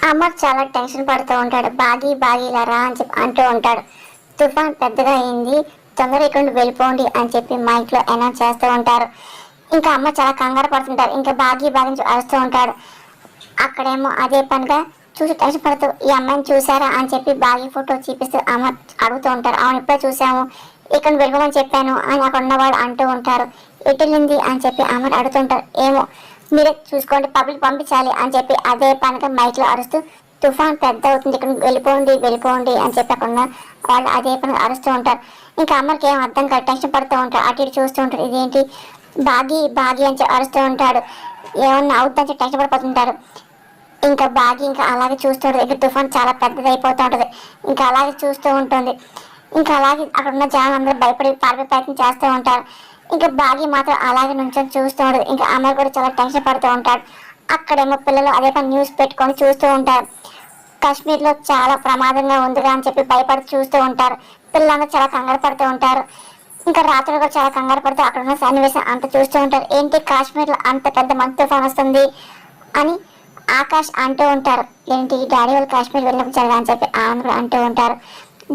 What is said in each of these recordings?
అమర్ చాలా టెన్షన్ పడుతూ ఉంటాడు. బాగి బాగి ఇలా రా అని చెప్పి అంటూ ఉంటాడు. తుఫాన్ పెద్దగా అయింది, తొందరగా ఇక్కడ నుండి వెళ్ళిపోండి అని చెప్పి మైక్ లో అనౌన్స్ చేస్తూ ఉంటారు. ఇంకా అమ్మ చాలా కంగారు పడుతుంటారు. ఇంకా బాగి బాగి నుంచి అరుస్తూ ఉంటాడు. అక్కడేమో అదే పనిగా చూసి టెన్షన్ పడుతూ ఈ అమ్మాయిని చూసారా అని చెప్పి బాగి ఫోటో చూపిస్తూ అమ్మ అడుగుతూ ఉంటారు. అవును ఇప్పుడే చూసాము, ఇక్కడ వెళ్ళమని చెప్పాను అని అక్కడ ఉన్నవాళ్ళు అంటూ ఉంటారు. ఎటులింది అని చెప్పి అమ్మ అడుగుతుంటారు. ఏమో మీరే చూసుకోండి, పబ్లిక్ పంపించాలి అని చెప్పి అదే పనిగా మైక్ లో అరుస్తూ తుఫాన్ పెద్ద అవుతుంది, ఇక్కడ వెళ్ళిపోండి వెళ్ళిపోండి అని చెప్పి అక్కడ ఉన్న వాళ్ళు అదే పనిగా అరుస్తూ ఉంటారు. ఇంకా అమ్మకి ఏం అర్థం కాదు, టెన్షన్ పడుతూ ఉంటారు. అటు ఇటు చూస్తూ ఉంటారు. ఇదేంటి బాగి బాగి అని చెప్పి అరుస్తూ ఉంటాడు. ఏమన్నా అవుతుందని చెప్పి టెన్షన్ పడిపోతుంటారు. ఇంకా బాగి ఇంకా అలాగే చూస్తూ ఉంటుంది. ఇంకా తుఫాన్ చాలా పెద్దది అయిపోతూ ఉంటుంది. ఇంకా అలాగే చూస్తూ ఉంటుంది. ఇంకా అలాగే అక్కడ ఉన్న జనం అందరూ భయపడి పారిపోయే ప్రయత్నం చేస్తూ ఉంటారు. ఇంకా బాగి మాత్రం అలాగే నుంచొని చూస్తూ ఉంటుంది. ఇంకా అమర్ కూడా చాలా టెన్షన్ పడుతూ ఉంటాడు. అక్కడేమో పిల్లలు అదే పని న్యూస్ పెట్టుకొని చూస్తూ ఉంటారు. కాశ్మీర్లో చాలా ప్రమాదంగా ఉందిగా అని చెప్పి భయపడి చూస్తూ ఉంటారు. పిల్లలందరూ చాలా కంగారు పడుతూ ఉంటారు. ఇంకా రాత్రి కూడా చాలా కంగారు పడుతూ అక్కడ ఉన్న సన్నివేశం అంత చూస్తూ ఉంటారు. ఏంటి కాశ్మీర్లో అంత పెద్ద మంచు తుఫాన్ వస్తుంది అని ఆకాష్ అంటూ ఉంటారు. ఏంటి డాడీ వాళ్ళు కాశ్మీర్ వెళ్ళినప్పుడు జరగా అని చెప్పి ఆమె అంటూ ఉంటారు.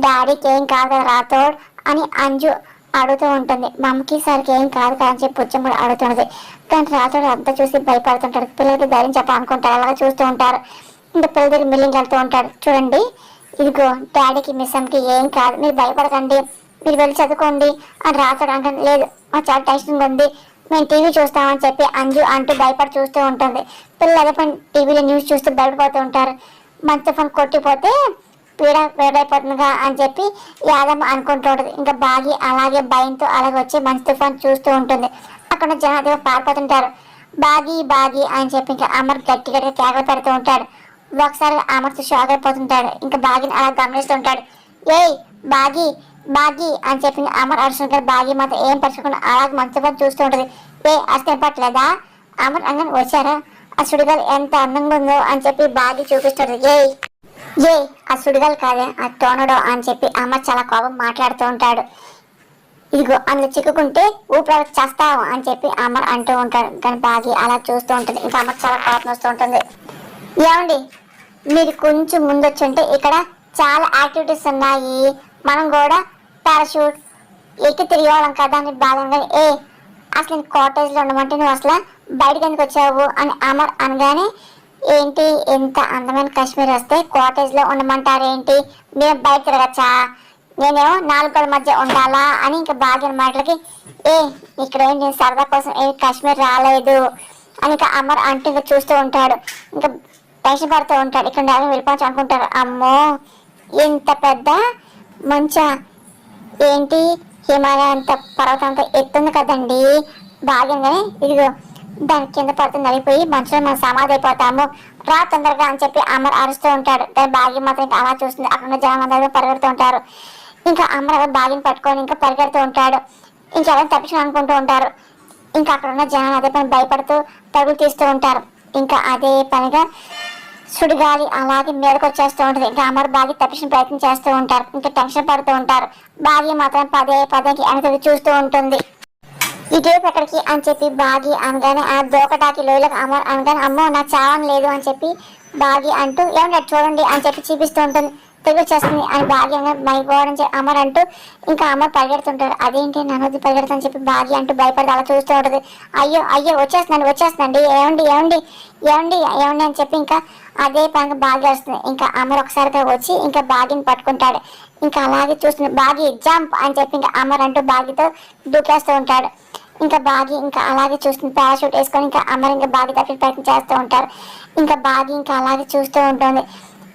డాడీకి ఏం కాదు రాథోడ్ అని అంజు అడుగుతూ ఉంటుంది. మమ్మకి సరికి ఏం కాదు కదా అని చెప్పి పుచ్చం కూడా అడుగుతున్నది. కానీ రాథోడ్ అంతా చూసి భయపడుతుంటాడు. పిల్లలకి ధైర్యం చెప్పాలనుకుంటారు. అలాగే చూస్తూ ఉంటారు. ఇంకా పిల్లల దగ్గర మిల్లింగ్ వెళ్తూ ఉంటాడు. చూడండి ఇదిగో డాడీకి మిస్సమ్కి ఏం కాదు, మీరు భయపడకండి, మీరు వెళ్ళి చదువుకోండి అని రాథోడ్ అంటాడు. లేదు చాలా టెన్షన్గా ఉంది, మేము టీవీ చూస్తామని చెప్పి అంజు అంటూ భయపడి చూస్తూ ఉంటుంది. పిల్లలు అదే పని టీవీలో న్యూస్ చూస్తూ భయపడిపోతూ ఉంటారు. మంచి తుఫాన్ కొట్టిపోతే పీడ వేడైపోతుందిగా అని చెప్పి యాదమ్మ అనుకుంటూ ఉంటుంది. ఇంకా బాగి అలాగే భయంతో అలాగే వచ్చి మంచి తుఫాన్ చూస్తూ ఉంటుంది. అక్కడ జనాలు పారిపోతుంటారు. బాగి బాగి అని చెప్పి ఇంకా అమర్ గట్టి గట్టిగా కేకలు పెడుతూ ఉంటాడు. ఒకసారి అమర్తో షాక్ అయిపోతుంటాడు. ఇంకా బాగిని అలా గమనిస్తుంటాడు. ఏయ్ బాగి బాగి అని చెప్పి అమర్ అరుస్తుంటాడు. బాగి మాత్రం ఏం పరచుకుండా అలాగే మంచి తుఫాన్ చూస్తూ ఉంటుంది. అసలు పట్టలేదా అమర్ అంగన్ వచ్చారా, ఆ సుడిగాలు ఎంత అందంగా ఉందో అని చెప్పి బాగి చూపిస్తాడు. ఏ ఆ సుడిగాలు కాదే ఆ టోనడో అని చెప్పి అమర్ చాలా కోపం మాట్లాడుతూ ఉంటాడు. ఇదిగో అందులో చిక్కుకుంటే ఊపిరి చేస్తావు అని చెప్పి అమర్ అంటూ ఉంటాడు. కానీ బాగి అలా చూస్తూ ఉంటుంది. ఇంకా అమర్ చాలా కోపం వస్తూ ఉంటుంది. ఏమండి మీరు కొంచెం ముందొచ్చి ఉంటే ఇక్కడ చాలా యాక్టివిటీస్ ఉన్నాయి, మనం కూడా పారాషూట్ ఎక్కి తిరిగేవాళ్ళం కదా అని బాధంగా అసలు నేను కాటేజ్లో ఉండమంటే నువ్వు అసలు బయటకు ఎందుకు వచ్చావు అని అమర్ అనగానే ఏంటి ఎంత అందమైన కాశ్మీర్ వస్తే కాటేజ్లో ఉండమంటారేంటి, మేము బయట తిరగచ్చా, నేనేమో నాలుగు మధ్య ఉండాలా అని ఇంకా బాగా మాటలకి ఇక్కడ ఏంటి సరదా కోసం కాశ్మీర్ రాలేదు అని ఇంకా అమర్ అంటూ ఇంకా చూస్తూ ఉంటాడు. ఇంకా టెన్షన్ పడుతూ ఉంటాడు. ఇక్కడ వెళ్ళిపోవచ్చు అనుకుంటారు. అమ్మో ఇంత పెద్ద మంచా ఏంటి, హిమాలయ అంత పర్వతం అంతా ఎత్తుంది కదండి, బాగానే ఇదిగో దాని కింద పడుతుంది నడిపోయి మనుషులు మనం సమాధి అయిపోతాము, రా తొందరగా అని చెప్పి అమర్ అరుస్తూ ఉంటాడు. దాని బాగి మాత్రం ఇంకా అలా చూస్తుంది. అక్కడ జనం అందరూ పరిగెడుతూ ఉంటారు. ఇంకా అమర్ బాగిని పట్టుకొని ఇంకా పరిగెడుతూ ఉంటాడు. ఇంకెవరైనా తప్పించుకుని అనుకుంటూ ఉంటారు. ఇంకా అక్కడ ఉన్న జనం అదే పని భయపడుతూ పరుగులు తీస్తూ ఉంటారు. ఇంకా అదే పనిగా సుడిగాలి అలాగే మీదకి వచ్చేస్తూ ఉంటుంది. ఇంకా అమర్ బాగి తప్పించిన ప్రయత్నం చేస్తూ ఉంటారు. ఇంకా టెన్షన్ పడుతూ ఉంటారు. బాగి మాత్రం పదే పదేకి వెనకకి చూస్తూ ఉంటుంది. ఇటువైపు ఎక్కడికి అని చెప్పి బాగి అనగానే ఆ దోకటాకి లోయలకు అమర్ అనగానే అమ్మో నాకు చావని లేదు అని చెప్పి బాగి అంటూ ఏమన్నా చూడండి అని చెప్పి చూపిస్తూ ఉంటుంది. తెలుగు వచ్చేస్తుంది అని బాగి అనగా మైపోవడం అమర్ అంటూ ఇంకా అమర్ పరిగెడుతుంటాడు. అదేంటి నన్నది పరిగెడతాను చెప్పి బాగి అంటూ భయపడి అలా చూస్తూ ఉంటుంది. అయ్యో అయ్యో వచ్చేస్తుందండి ఏమండి ఏమండి ఏమండి ఏమండి అని చెప్పి ఇంకా అదే పనిగా బాగి వస్తుంది. ఇంకా అమర్ ఒకసారిగా వచ్చి ఇంకా బాగిని పట్టుకుంటాడు. ఇంకా అలాగే చూస్తుంది. బాగి జంప్ అని చెప్పి ఇంకా అమర్ అంటూ బాగితో దూకేస్తూ ఉంటాడు. ఇంకా బాగి ఇంకా అలాగే చూస్తుంది. పారాషూట్ వేసుకొని ఇంకా అమర్ ఇంకా బాగి తప్పి ప్రయత్నం చేస్తూ ఉంటారు. ఇంకా బాగి ఇంకా అలాగే చూస్తూ ఉంటుంది.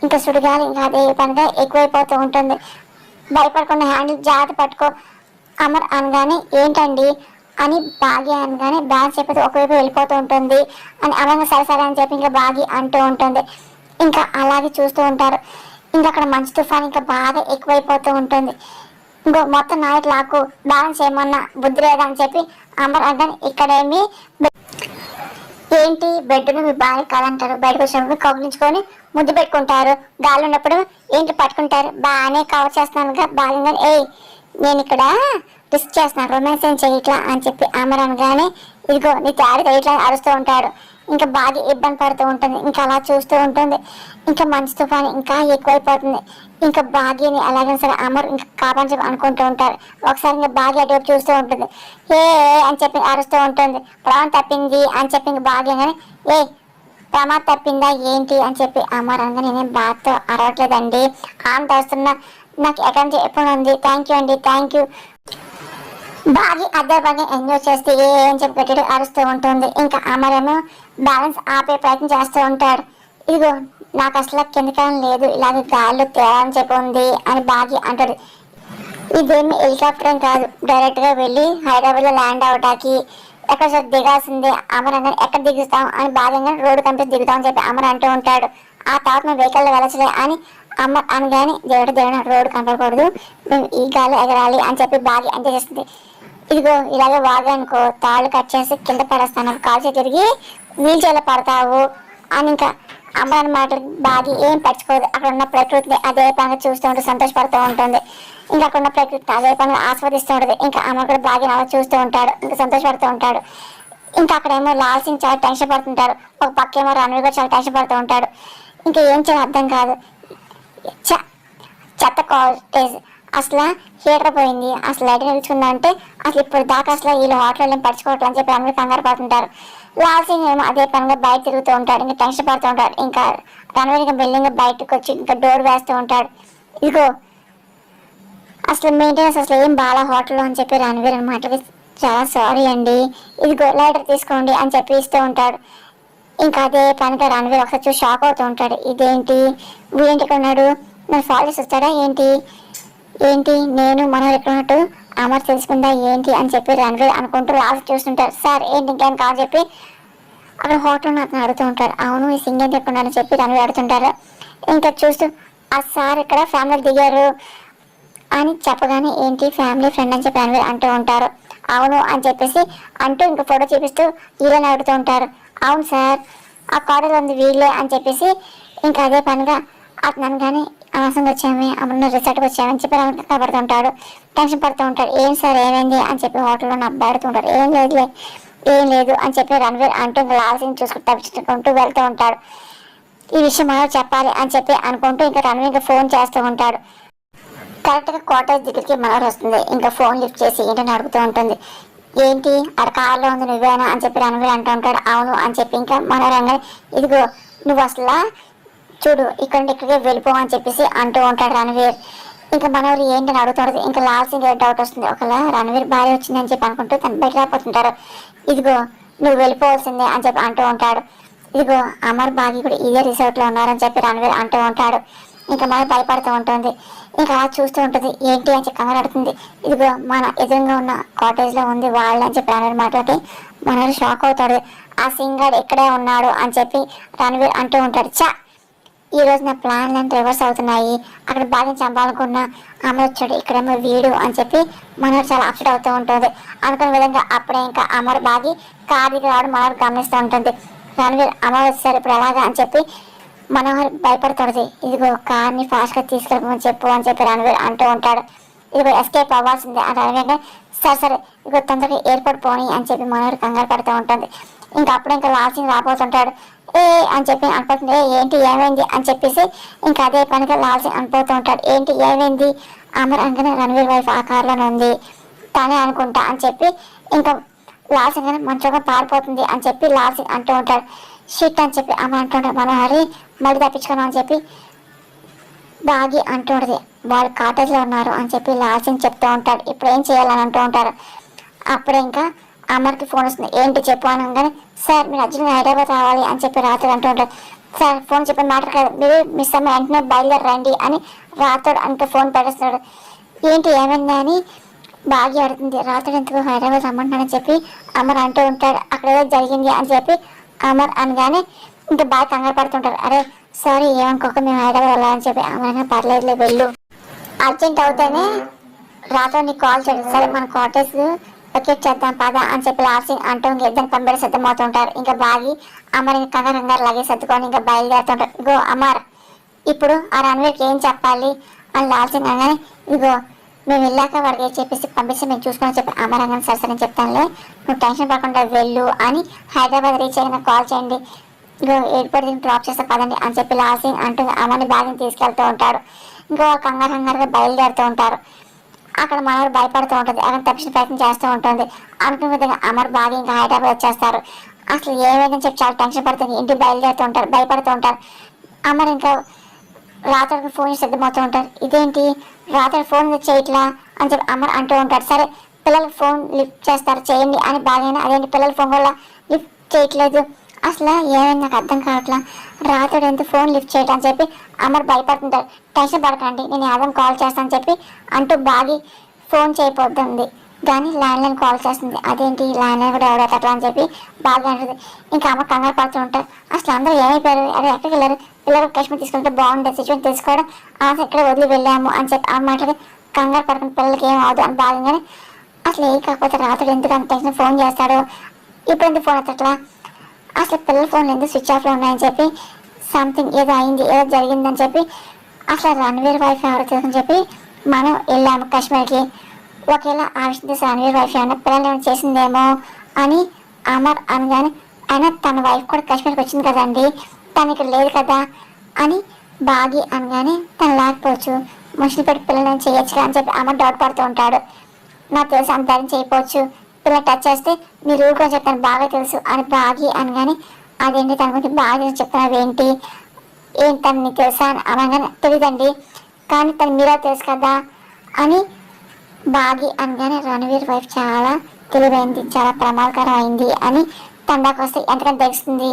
ఇంకా సుడిగాలి ఇంకా అదే పనిగా ఎక్కువైపోతూ ఉంటుంది. భయపడకుండా హ్యాండిల్ జాగ్రత్త పట్టుకో అమర్ అనగానే ఏంటండి అని బాగి అనగానే బ్యాలెన్స్ చెప్పేది ఒకవైపు వెళ్ళిపోతూ ఉంటుంది అని అమరంగా సరే సరే అని చెప్పి ఇంకా బాగి అంటూ ఉంటుంది. ఇంకా అలాగే చూస్తూ ఉంటారు. ఇంకా అక్కడ మంచు తుఫాన్ ఇంకా బాగా ఎక్కువైపోతూ ఉంటుంది. ఇంకో మొత్తం నాయకు లాక్కు బ్యాలెన్స్ ఏమన్నా బుద్ధి లేదా అని చెప్పి అమర్ అంటాను. ఇక్కడేమి ఏంటి బెడ్ను మీ బాగా కాదంటారు, బయటకు వచ్చినప్పుడు కౌగిలించుకొని ముద్దు పెట్టుకుంటారు, గాలి ఉన్నప్పుడు ఏంటి పట్టుకుంటారు, బాగానే కవర్ చేస్తున్నానుగా బాగా నేను ఇక్కడ రిస్క్ చేస్తున్నాను, రొమాన్స్ ఏం చేయట్లా అని చెప్పి అమర్ అనగానే ఇదిగో నీ తయారీ చేయట్లా అరుస్తూ ఉంటాడు. ఇంకా బాగా ఇబ్బంది పడుతూ ఉంటుంది. ఇంకా అలా చూస్తూ ఉంటుంది. ఇంకా మంచు తుఫాను ఇంకా ఎక్కువైపోతుంది. ఇంకా భాగ్యని అలాగే సరే అమర్ ఇంకా కాపాని అనుకుంటూ ఉంటారు. ఒకసారి ఇంకా భాగ్య అటు చూస్తూ ఉంటుంది. ఏ అని చెప్పి అరుస్తూ ఉంటుంది. ప్రాణం తప్పింది అని చెప్పి ఇంక భాగ్య కానీ ఏ ప్రమాదం తప్పిందా ఏంటి అని చెప్పి అమర్ అనగా నేనేం బాధతో అరవట్లేదండి, ఆమె దాస్తున్నా, నాకు అకౌంట్ ఎప్పుడు ఉంది, థ్యాంక్ యూ అండి, థ్యాంక్ యూ. బాగా అదే బాగా ఎంజాయ్ చేస్తే ఏం చెప్పి గట్టిగా అరుస్తూ ఉంటుంది. ఇంకా అమరేమో బ్యాలెన్స్ ఆపే ప్రయత్నం చేస్తూ ఉంటాడు. ఇదిగో నాకు అసలు కిందకాలం లేదు, ఇలాగే గాల్లో తేలని చెప్పి ఉంది అని బాగా అంటాడు. ఇదేమి హెలికాప్టర్ కాదు, డైరెక్ట్ గా వెళ్ళి హైదరాబాద్ లో ల్యాండ్ అవటానికి ఎక్కడ దిగాల్సిందే. అమర్ అనగానే ఎక్కడ దిగుతాం అని బాగా రోడ్డు కంపెనీ దిగుతాం అని చెప్పి అమర్ అంటూ ఉంటాడు. ఆ తర్వాత మేము వెహికల్ వెళ్ళచ్చలే అని అమర్ అనగానే దేవుడు రోడ్డు కనపడకూడదు, మేము ఈ గాలి ఎగరాలి అని చెప్పి బాగా ఎంజాయ్ చేస్తుంది. ఇదిగో ఇలాగే వాగానుకో తాళ్ళు కట్ చేసి కింద పడేస్తాను, కాల్చి తిరిగి వీల్ చైర్లో పడతావు అని ఇంకా అమ్మ అన్నమాట. బాగా ఏం పచ్చుకోదు, అక్కడ ఉన్న ప్రకృతిని అదే పనిగా చూస్తూ ఉంటుంది, సంతోషపడుతూ ఉంటుంది. ఇంకా అక్కడ ఉన్న ప్రకృతిని అదే పనిగా ఆస్వాదిస్తూ ఉంటుంది. ఇంకా అమ్మ కూడా బాగా అలా చూస్తూ ఉంటాడు, ఇంకా సంతోషపడుతూ ఉంటాడు. ఇంకా అక్కడేమో లాల్ సింగ్ చాలా టెన్షన్ పడుతుంటాడు, ఒక పక్క ఏమో రణవీర్ కూడా చాలా టెన్షన్ పడుతూ ఉంటాడు. ఇంకా ఏం చేయాలి అర్థం కాదు. చెత్త కాటేజ్ అసలు హీటర్ పోయింది, అసలు లైట్ నిలుచుకుందా అంటే అసలు ఇప్పుడు దాకా అసలు వీళ్ళు హోటల్లో పడుచుకోవట్లేదు అని చెప్పి అందరూ కంగారు పడుతుంటారు. లాల్ సింగ్ ఏమో అదే పనిగా బయట తిరుగుతూ ఉంటాడు, ఇంకా టెన్షన్ పడుతూ ఉంటాడు. ఇంకా రణవీర్ ఇంకా బిల్డింగ్ బయటకు వచ్చి ఇంకా డోర్ వేస్తూ ఉంటాడు. ఇదిగో అసలు మెయింటెనెన్స్ అసలు ఏం బాగా హోటల్లో అని చెప్పి రణవీర్ అనమాట. చాలా సారీ అండి, ఇదిగో లైటర్ తీసుకోండి అని చెప్పి ఇస్తూ ఉంటాడు. ఇంకా అదే పనిగా రణవీర్ ఒకసారి చూసి షాక్ అవుతూ ఉంటాడు. ఇదేంటి వీడింటికి ఉన్నాడు, నన్ను ఫాలో చేసి వస్తాడా ఏంటి, ఏంటి నేను మనం ఎక్కడున్నట్టు అమర్ తెలుసుకుందా ఏంటి అని చెప్పి రణవీర్ అనుకుంటూ లాస్ట్ చూస్తుంటారు. సార్ ఏంటి ఇంకేం కాదు చెప్పి అక్కడ హోటల్ అతను అడుగుతూ ఉంటారు. అవును ఈ సింగ్ ఏంటి ఎక్కడున్నారని చెప్పి రణవీర్ అడుగుతుంటారు. ఇంకా చూస్తూ ఆ సార్ ఇక్కడ ఫ్యామిలీ దిగారు అని చెప్పగానే ఏంటి ఫ్యామిలీ ఫ్రెండ్ అని చెప్పి రణవీర్ అంటూ ఉంటారు. అవును అని చెప్పేసి అంటూ ఇంకా ఫోటో చూపిస్తూ వీళ్ళని అడుగుతూ ఉంటారు. అవును సార్ ఆ కాలేజ్ ఉంది వీళ్ళే అని చెప్పేసి ఇంకా అదే పనిగా అతను అనగానే అనవసరంగా వచ్చామే అమ్మ రిసార్ట్కి వచ్చామని చెప్పి కనబడుతుంటాడు, టెన్షన్ పడుతూ ఉంటాడు. ఏం సార్ ఏమైంది అని చెప్పి హోటల్లో అబ్బాడుతూ ఉంటాడు. ఏం లేదులే ఏం లేదు అని చెప్పి రణవీర్ అంటూ ఇంకా లాల్ సింగ్ చూసుకుంటూ తప్పించుకుంటూ వెళ్తూ ఉంటాడు. ఈ విషయం మనం చెప్పాలి అని చెప్పి అనుకుంటూ ఇంకా రణవీర్ ఇంకా ఫోన్ చేస్తూ ఉంటాడు. కరెక్ట్గా కాటేజ్ దగ్గరికి మనోహర్ వస్తుంది. ఇంకా ఫోన్ లిఫ్ట్ చేసి ఏంటని అడుగుతూ ఉంటుంది. ఏంటి అక్కడ కార్లో ఉంది నువ్వేనా అని చెప్పి రణవీర్ అంటూ ఉంటాడు. అవును అని చెప్పి ఇంకా మనోహర్ అనగానే ఇదిగో నువ్వు అసలు చూడు ఇక్కడ ఇక్కడికి వెళ్ళిపో అని చెప్పేసి అంటూ ఉంటాడు రణవీర్. ఇంకా మనోహర్ ఏంటని అడుగుతుంటది. ఇంకా లాల్ సింగ్ డౌట్ వస్తుంది, ఒకవేళ రణవీర్ భార్య వచ్చిందని చెప్పి అనుకుంటూ తను బయట రాకపోతుంటారు. ఇదిగో నువ్వు వెళ్ళిపోవాల్సిందే అని చెప్పి అంటూ ఉంటాడు. ఇదిగో అమర్ బాగి కూడా ఇదే రిసార్ట్లో ఉన్నారని చెప్పి రణవీర్ అంటూ ఉంటాడు. ఇంకా మనం భయపడుతూ ఉంటుంది. ఇంకా అలా చూస్తూ ఉంటుంది. ఏంటి అని చెప్పి కంగారు అడుగుతుంది. ఇదిగో మన ఎదురుగా ఉన్న కాటేజ్లో ఉంది వాళ్ళు అని చెప్పి రణవీర్ మాట్లాడి మనోహర్ షాక్ అవుతాడు. ఆ సింగ్ గాడు ఇక్కడే ఉన్నాడు అని చెప్పి రణవీర్ అంటూ ఉంటాడు. ఈ రోజు నా ప్లాన్లు అంటే రివర్స్ అవుతున్నాయి, అక్కడ బాగా చంపాలనుకున్నా అమర్ వచ్చాడు ఇక్కడేమో వీడు అని చెప్పి మనోహర్ చాలా అప్సెట్ అవుతూ ఉంటుంది. అనుకున్న విధంగా అప్పుడే ఇంకా అమర్ బాగి కారుకి రావడం మనోహర్ గమనిస్తూ ఉంటుంది. రణవీర్ అమర్ వచ్చారు ఇప్పుడు ఎలాగా అని చెప్పి మనోహర్ భయపడుతుంది. ఇదిగో కార్ని ఫాస్ట్గా తీసుకెళ్ళమని చెప్పు అని చెప్పి రణవీర్ అంటూ ఉంటాడు. ఇదిగో ఎస్కేప్ అవ్వాల్సిందే అని రణవీర్ సరే ఇదిగో తొందరగా ఎయిర్పోర్ట్ పోనీ అని చెప్పి మనోహర్ కంగారు పడుతూ ఉంటుంది. ఇంకా అప్పుడు ఇంకా లాల్ సింగ్ రాబోతుంటాడు. ఏ అని చెప్పి అనుకుంటుంది. ఏంటి ఏమైంది అని చెప్పేసి ఇంకా అదే పనిగా లాల్ సింగ్ అనుకుంటూ ఉంటాడు. ఏంటి ఏమైంది అమర్ అనగానే రణవీర్ వైఫ్ ఆ కార్లోనే ఉంది తనే అనుకుంటా అని చెప్పి ఇంకా లాల్ సింగ్ మంచిగా పారిపోతుంది అని చెప్పి లాల్ సింగ్ అంటూ ఉంటాడు. షిట్ అని చెప్పి అమ్మ అంటుంటాడు. మనోహరి మళ్ళీ తప్పించుకున్నాం అని చెప్పి బాగి అంటూ ఉంటుంది. వాళ్ళు కాటేజ్లో ఉన్నారు అని చెప్పి లాల్ సింగ్ చెప్తూ ఉంటాడు. ఇప్పుడు ఏం చేయాలని అంటూ ఉంటారు. అప్పుడే ఇంకా అమర్కి ఫోన్ వస్తుంది. ఏంటి చెప్పు అనగానే సార్ మీరు అర్జెంట్గా హైదరాబాద్ రావాలి అని చెప్పి రాత్రి అంటూ ఉంటాడు. సార్ ఫోన్ చెప్పి మాట్లాడలేదు, మీరు మిస్ అమ్మ వెంటనే బయలుదేరి రండి అని రాత్రుడు అంటే ఫోన్ పెట్టేస్తాడు. ఏంటి ఏమైందా అని బాగా అడుగుతుంది. రాత్రి ఎందుకు హైదరాబాద్ రమ్మంటున్నాడని చెప్పి అమర్ అంటూ ఉంటాడు. అక్కడ ఏదో జరిగింది అని చెప్పి అమర్ అనగానే ఇంకా బాగా కంగారు పడుతుంటారు. అరే సారీ ఏమనుకోక మేము హైదరాబాద్ వెళ్ళాలని చెప్పి అమర్ పర్లేదులే వెళ్ళు, అర్జెంట్ అవుతానే రాత్రి నీకు కాల్ చేయదు. సరే మన కాటేజ్ వెకేట్ చేద్దాం పద అని చెప్పి లాల్ సింగ్ అంటూ ఇంకా ఇద్దరు పంపిణీ సిద్ధమవుతుంటారు. ఇంకా బాగి అమర్ ఇంకా కంగారు లాగే సర్దుకొని ఇంకా బయలుదేరుతుంటారు. ఇగో అమర్ ఇప్పుడు ఆ రణవీర్కి ఏం చెప్పాలి అని లాల్ సింగ్ అనగానే ఇగో మేము వెళ్ళాక వాడికి చెప్పేసి పంపిస్తే మేము చూసుకొని చెప్పి అమరంగానే సరే సరే చెప్తానులే, నువ్వు టెన్షన్ పడకుండా వెళ్ళు అని హైదరాబాద్ రీచ్ అయినా కాల్ చేయండి, ఇంకో ఎయిర్పోర్ట్ దీన్ని డ్రాప్ చేస్తే పదండి అని చెప్పి లాస్ట్ అంటూ అమ్మని బ్యాగ్ని తీసుకెళ్తూ ఉంటాడు. ఇంకో కంగారుగా బయలుదేరుతూ ఉంటారు. అక్కడ మనోడు భయపడుతూ ఉంటుంది, అక్కడ తప్పించిన ప్రయత్నం చేస్తూ ఉంటుంది. అనుకున్న విధంగా అమర్ బాగా ఇంకా హైదరాబాద్ వచ్చేస్తారు. అసలు ఏమైందని చెప్పి చాలా టెన్షన్ పడుతుంది, ఇంటికి బయలుదేరుతూ ఉంటారు, భయపడుతూ ఉంటారు. అమర్ ఇంకా రాత్రికి ఫోన్ సిద్ధమవుతూ ఉంటారు. ఇదేంటి రాత్రి ఫోన్ చేయట్లా అని చెప్పి అమర్ అంటూ ఉంటాడు. సరే పిల్లలు ఫోన్ లిఫ్ట్ చేస్తారు, చేయండి అని బాగా, అదేంటి పిల్లల ఫోన్ వల్ల లిఫ్ట్ చేయట్లేదు, అసలు ఏమైంది నాకు అర్థం కావట్లా, రాత్రి ఎంత ఫోన్ లిఫ్ట్ చేయటం అని చెప్పి అమర్ భయపడుతుంటారు. టెన్షన్ పడకండి, నేను యాదవ్ కాల్ చేస్తానని చెప్పి అంటూ బాగి ఫోన్ చేయబోతుంది. కానీ ల్యాండ్లైన్ కాల్ చేస్తుంది. అదేంటి ల్యాండ్లైన్ కూడా ఎవడో అని చెప్పి బాగా అంటుంది. ఇంకా అమ్మ కంగారు పడుతూ ఉంటారు. అసలు అందరూ ఏమైపోయారు, అదే ఎక్కడికి వెళ్ళారు, పిల్లలు కాశ్మీర్ తీసుకుంటే బాగుంటుంది, సిచ్యువేషన్ తెలుసుకోవడం ఇక్కడ వదిలి వెళ్ళాము అని చెప్పి ఆ మాటలు కంగారు పడుకుని పిల్లలకి ఏం అవదు అని బాగానే, అసలు ఏ కాకపోతే రాత్రి ఎందుకు అంత టెన్షన్ ఫోన్ చేస్తాడు, ఇప్పుడు ఎందుకు ఫోన్ ఎత్తట్లా, అసలు పిల్లల ఫోన్లు ఎందుకు స్విచ్ ఆఫ్లో ఉన్నాయని చెప్పి సంథింగ్ ఏదో అయింది, ఏదో జరిగిందని చెప్పి అసలు రణవీర్ వైఫ్ ఎవరు తెలుసని చెప్పి మనం వెళ్ళాము కాశ్మీర్కి, ఒకేలా ఆ విషయం తెలిసి రణవీర్ వైఫ్ ఏమైనా పిల్లలు ఏమైనా చేసిందేమో అని అమర్ అనగానే, అయినా తన వైఫ్ కూడా కాశ్మీర్కి వచ్చింది కదండి, తను ఇక్కడ లేదు కదా అని బాగి అనగానే తను లేకపోవచ్చు, మనుషులు పెట్టి పిల్లలను చేయొచ్చు అని చెప్పి అమర్ డౌట్ పడుతూ ఉంటాడు. నాకు తెలుసు అంత ధైర్యం చేయకపోవచ్చు, పిల్లలు టచ్ చేస్తే మీరు ఊరుకొని చెప్తాను బాగా తెలుసు అని బాగి అనగానే, అదేంటి తన గురించి బాగా తెలుసు చెప్తున్నారు ఏంటి, ఏంటి తను నీకు తెలుసా అని అనగానే తెలియదండి, కానీ తను మీరే తెలుసు కదా అని బాగి అనగానే రణవీర్ వైఫ్ చాలా తెలివైంది, చాలా ప్రమాదకరం అయింది అని తండాకు వస్తే ఎంతకంత తెలుస్తుంది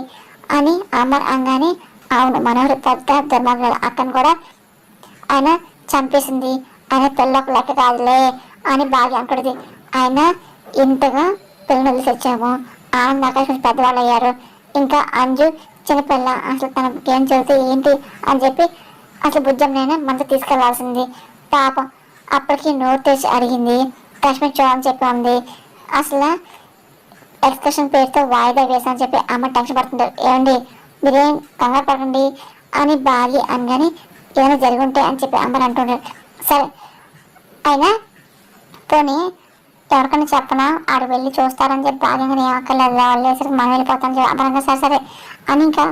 అని అమర్ అనగానే, అవును మనోహర్ పెద్ద ధర్మగ్రాలు అక్కను కూడా ఆయన చంపేసింది, ఆయన పిల్లలకు లెక్క కాదులే అని బాగా అనుకుంటుంది. ఆయన ఇంతగా పిల్లలు వదిలి తెచ్చాము, ఆనంద్ ఆకాశం పెద్దవాళ్ళు అయ్యారు, ఇంకా అంజు చిన్నపిల్ల, అసలు తనకి ఏం చదివితే ఏంటి అని చెప్పి అసలు బుజ్జంనైనా మనతో తీసుకెళ్లాల్సింది, పాపం అప్పటికి నోట్ తెచ్చి అడిగింది, కాశ్మీర్ చూడని చెప్పి ఉంది, అసలు ఎక్స్కర్షన్ పేరుతో వాయిదా వేసని చెప్పి అమ్మ టెన్షన్ పడుతుంటారు. ఏమండి మీరేం కంగారు పడకండి అని బాగి అనగానే ఏమైనా జరిగి ఉంటాయి అని చెప్పి అమ్మని అంటుంటారు. సరే అయినా పోనీ ఎవరికైనా చెప్పనా ఆడు వెళ్ళి చూస్తారని చెప్పి బాగా ఏమక్కర్లేదు, వాళ్ళు వేసరికి మనం వెళ్ళిపోతామని చెప్పి అమ్మరంగా సరే సరే అని ఇంకా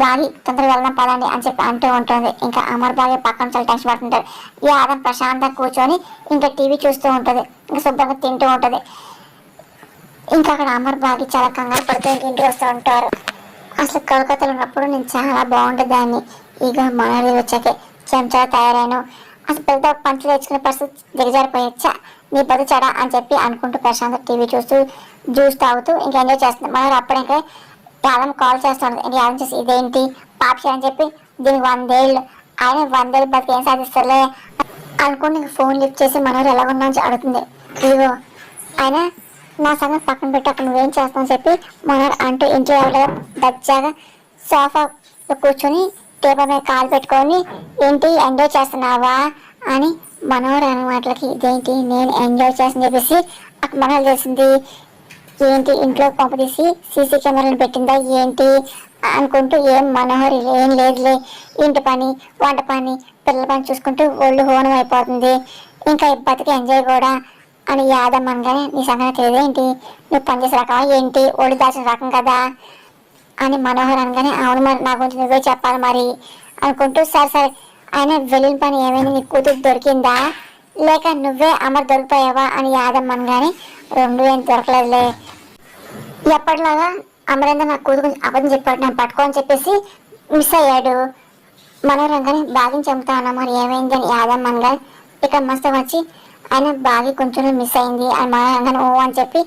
బాగి తొందరగా వెళ్దాం పదండి అని చెప్పి అంటూ ఉంటుంది. ఇంకా అమర్ బాగా పక్కన చాలా టెన్షన్ పడుతుంటారు. ఈ ఆదం ప్రశాంతంగా కూర్చొని ఇంకా టీవీ చూస్తూ ఉంటుంది, ఇంకా శుభ్రంగా తింటూ ఉంటుంది. ఇంకా అక్కడ అమర్ బాగి చాలా కంగారు పడుతూ ఇంటికి వస్తూ ఉంటారు. అసలు కోల్కతాలో ఉన్నప్పుడు నేను చాలా బాగుండేదాన్ని, ఇక మనోహర్ వచ్చాకే చెంచాగా తయారాను, అసలు పెద్ద పంచులు తెచ్చుకునే పరిస్థితి దిగజారిపోయచ్చా, నీ బదు చెడా అని చెప్పి అనుకుంటూ ప్రశాంత్ టీవీ చూస్తూ జ్యూస్ తాగుతూ ఇంకా ఎంజాయ్ చేస్తుంది. మనోహర్ అప్పుడు ఇంకా యాదం కాల్ చేస్తాడు. ఇంకా యాదం చేసి ఇదేంటి పాపి అని చెప్పి దీనికి 100 ఏళ్ళు, ఆయన 100 ఏళ్ళు బతికి ఏం సాధిస్తారులే అనుకుని ఇంక ఫోన్ లిఫ్ట్ చేసి మనోహర్ ఎలా ఉన్నా అని అడుగుతుంది. ఇదిగో ఆయన నా సంగతి పక్కన పెట్టి అక్కడ నువ్వేం చేస్తావు చెప్పి మనోహర్ అంటూ ఇంట్లో ఎవరో దచ్చాగా సోఫాలో కూర్చొని టేబుల్ మీద కాలు పెట్టుకొని ఏంటి ఎంజాయ్ చేస్తున్నావా అని మనోహర్ అనే మాటలకి ఇదేంటి నేను ఎంజాయ్ చేస్తాను చెప్పేసి అక్కడ మనోహర్ చేసింది ఏంటి ఇంట్లో పంపు తీసి సీసీ కెమెరాలు పెట్టిందా ఏంటి అనుకుంటూ ఏం మనోహర్ ఏం లేదులే, ఇంటి పని వంట పని పిల్లల పని చూసుకుంటూ ఒళ్ళు హోనం అయిపోతుంది, ఇంకా బతికి ఎంజాయ్ కూడా అని యాదమ్మ అనగానే నీ సంగతి తెలియదేంటి, నువ్వు పనిచేసే రకం ఏంటి ఒళ్ళు దాచిన రకం కదా అని మనోహర్ అనగానే అవును మరి నా గురించి నువ్వే చెప్పాలి మరి అనుకుంటూ సరే సరే ఆయన వెళ్ళిన పని ఏమైనా నీ కూతురు దొరికిందా లేక నువ్వే అమర్ దొరికిపోయావా అని యాదమ్మ అనగానే రెండు ఏం దొరకలేదులే, ఎప్పటిలాగా అమరేంద్ర నా కూతురు అబద్ధం చెప్పాడు నన్ను పట్టుకోని చెప్పేసి మిస్ అయ్యాడు, మనోహర్ అనగానే బాగా చెబుతా ఉన్నా మరి ఏమైంది అని యాదమ్మ అనగానే ఇక్కడ మస్తు వచ్చి ఆయన బాగా కొంచెం మిస్ అయింది అని మనోహర్ ఓ అని చెప్పి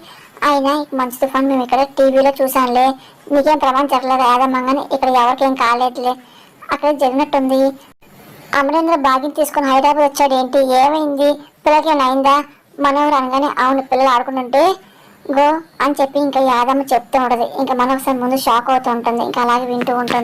ఆయన మంచి తుఫాన్ మేము ఇక్కడ టీవీలో చూసానులే, నీకేం ప్రమాదం జరగలేదు యాదమ్మంగానే ఇక్కడ ఎవరికేం కాలేదులే, అక్కడ జరిగినట్టుంది, అమరేంద్ర బాగిని తీసుకుని హైదరాబాద్ వచ్చాడు ఏంటి ఏమైంది పిల్లలకి ఏమైనా అయిందా మనోహర్ అనగానే అవును పిల్లలు ఆడుకుంటుంటే గో అని చెప్పి ఇంకా యాదమ్మ చెప్తూ ఉంటుంది. ఇంకా మనం ఒకసారి ముందు షాక్ అవుతూ ఉంటుంది, ఇంకా అలాగే వింటూ ఉంటుంది.